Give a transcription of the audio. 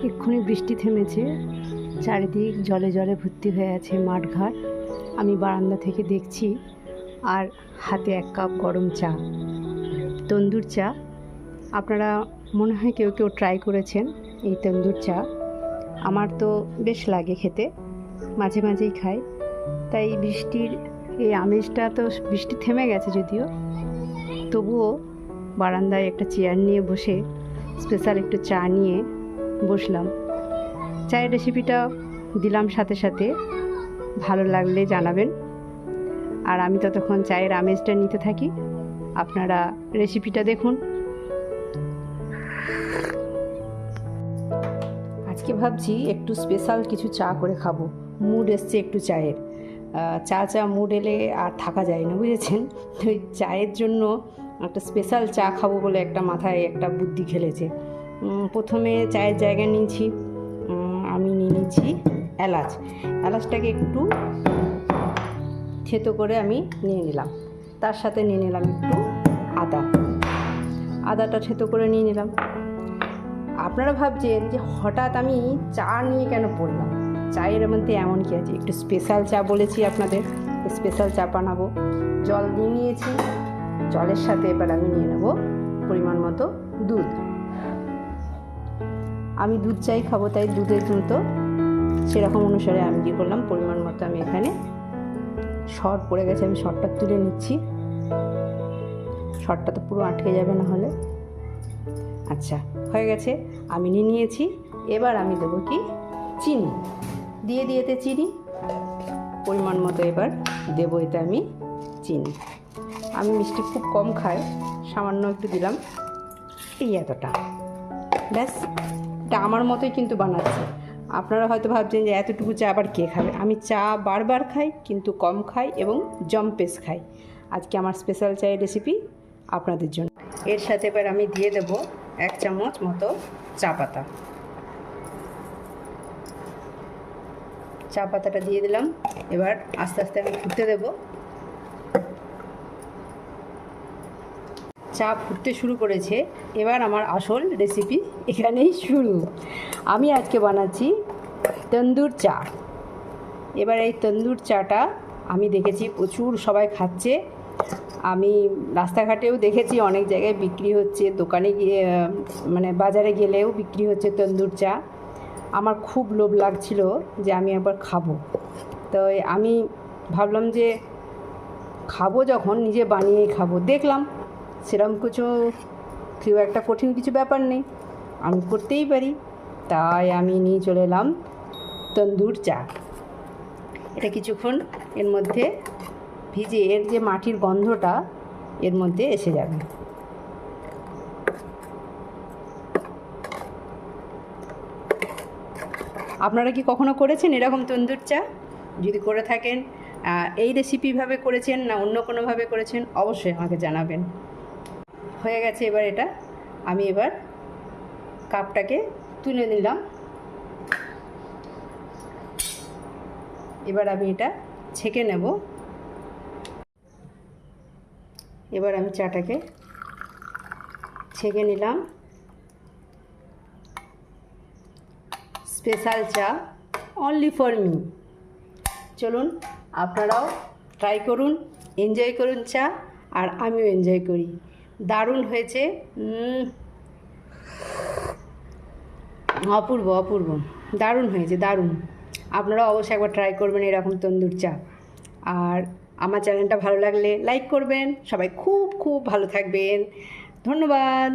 এক্ষুনি বৃষ্টি থেমেছে, চারিদিক জলে জলে ভর্তি হয়ে আছে মাঠঘাট। আমি বারান্দা থেকে দেখছি আর হাতে 1 কাপ গরম চা, তন্দুর চা। আপনারা মনে হয় কেউ কেউ ট্রাই করেছেন এই তন্দুর চা। আমার তো বেশ লাগে খেতে, মাঝে মাঝেই খাই। তাই বৃষ্টির এই আমেজটা, তো বৃষ্টি থেমে গেছে যদিও, তবুও বারান্দায় একটা চেয়ার নিয়ে বসে স্পেশাল একটু চা নিয়ে বসলাম। চায়ের রেসিপিটা দিলাম সাথে সাথে, ভালো লাগলে জানাবেন। আর আমি ততক্ষণ চায়ের আমেজটা নিতে থাকি, আপনারা রেসিপিটা দেখুন। আজকে ভাবছি একটু স্পেশাল কিছু চা করে খাবো, মুড এসছে একটু চায়ের। চা মুড এলে আর থাকা যায় না, বুঝেছেন। তো ওই চায়ের জন্য একটা স্পেশাল চা খাবো বলে একটা মাথায় একটা বুদ্ধি খেলেছে। প্রথমে চায়ের জায়গায় নিয়েছি, আমি নিয়েছি এলাচটাকে একটু থেতো করে আমি নিয়ে নিলাম। তার সাথে নিয়ে নিলাম একটু আদাটা থেতো করে নিয়ে নিলাম। আপনারা ভাবছেন যে হঠাৎ আমি চা নিয়ে কেন পড়লাম, চায়ের মধ্যে এমন কি আছে। একটু স্পেশাল চা বলেছি আপনাদের, স্পেশাল চা বানাবো। জল নিয়ে নিয়েছি, জলের সাথে এবার আমি নিয়ে নেব পরিমাণ মতো দুধ। আমি দুধ চাই খাবো, তাই দুধের মতো সেরকম অনুসারে আমি কী করলাম, পরিমাণ মতো আমি এখানে সর পড়ে গেছে, আমি সরটা তুলে নিচ্ছি। সরটা তো পুরো আটকে যাবে না হলে। আচ্ছা, হয়ে গেছে, আমি নিয়ে নিয়েছি। এবার আমি দেবো কি চিনি, দিয়েতে চিনি পরিমাণ মতো এবার দেবো এতে আমি চিনি। আমি মিষ্টি খুব কম খাই, সামান্য একটু দিলাম, এই এতটা, ব্যাস। এটা আমার মতোই কিন্তু বানাচ্ছি। আপনারা হয়তো ভাবছেন যে এতটুকু চা আবার কে খাবে। আমি চা বারবার খাই, কিন্তু কম খাই এবং জম্পেস খাই। আজকে আমার স্পেশাল চায়ের রেসিপি আপনাদের জন্য। এর সাথে এবার আমি দিয়ে দেব 1 চামচ মতো চা পাতাটা দিয়ে দিলাম। এবার আস্তে আস্তে আমি ফুটতে দেব। চা ফুটতে শুরু করেছে, এবার আমার আসল রেসিপি এখানেই শুরু। আমি আজকে বানাচ্ছি তন্দুর চা। এবার এই তন্দুর চাটা আমি দেখেছি প্রচুর সবাই খাচ্ছে, আমি রাস্তাঘাটেও দেখেছি, অনেক জায়গায় বিক্রি হচ্ছে, দোকানে গিয়ে মানে বাজারে গেলেও বিক্রি হচ্ছে তন্দুর চা। আমার খুব লোভ লাগছিল যে আমি একবার খাবো। তো আমি ভাবলাম যে খাবো যখন, নিজে বানিয়েই খাবো। দেখলাম সেরকম খুব একটা কঠিন কিছু ব্যাপার নেই, আমি করতেই পারি। তাই আমি নিয়ে চলে এলাম তন্দুর চা। এটা কিছুক্ষণ এর মধ্যে ভিজে, এর যে মাটির গন্ধটা এর মধ্যে এসে যাবে। আপনারা কি কখনো করেছেন এরকম তন্দুর চা? যদি করে থাকেন, এই রেসিপিভাবে করেছেন না অন্য কোনোভাবে করেছেন, অবশ্যই আমাকে জানাবেন। হয়ে গেছে, এবার এটা আমি এবার কাপটাকে তুলে নিলাম। এবার আমি এটা ছেঁকে নেব। এবার আমি চাটাকে ছেঁকে নিলাম। স্পেশাল চা অনলি ফর মি। চলুন আপনারাও ট্রাই করুন, এনজয় করুন চা, আর আমিও এনজয় করি। দারুণ হয়েছে, অপূর্ব দারুণ হয়েছে, দারুণ। আপনারা অবশ্যই একবার ট্রাই করবেন এরকম তন্দুর চা। আর আমার চ্যানেলটা ভালো লাগলে লাইক করবেন। সবাই খুব ভালো থাকবেন। ধন্যবাদ।